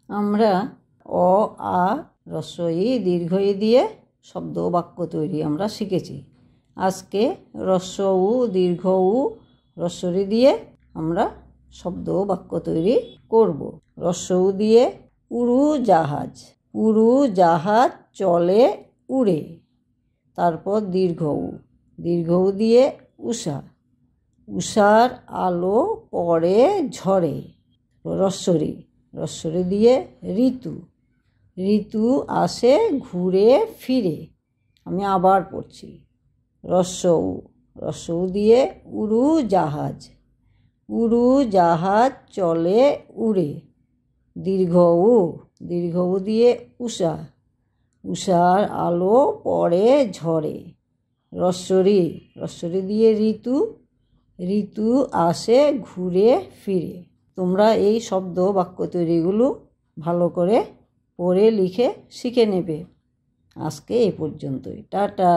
আমরা অ আ হ্রস্ব ই দীর্ঘ ই দিয়ে শব্দ বাক্য তৈরি আমরা শিখেছি। আজকে হ্রস্ব উ দীর্ঘ উ হ্রস্ব ঋ দিয়ে আমরা শব্দ বাক্য তৈরি করব। হ্রস্ব উ দিয়ে উড়োজাহাজ, উড়োজাহাজ চলে উড়ে। তারপর দীর্ঘ উ দিয়ে উষা, উষার আলো পড়ে ঝরে। হ্রস্ব ঋ দিয়ে ঋতু, ঋতু আসে ঘুরে ফিরে। আমি আবার পড়ছি। হ্রস্ব উ দিয়ে উড়োজাহাজ, উড়োজাহাজ চলে উড়ে। দীর্ঘ উ দিয়ে উষা, উষার আলো পড়ে ঝরে। হ্রস্ব ঋ দিয়ে ঋতু, ঋতু আসে ঘুরে ফিরে। তোমরা এই শব্দ বাক্য তৈরিগুলো ভালো করে পড়ে লিখে শিখে নেবে। আজকে এই পর্যন্তই। টাটা।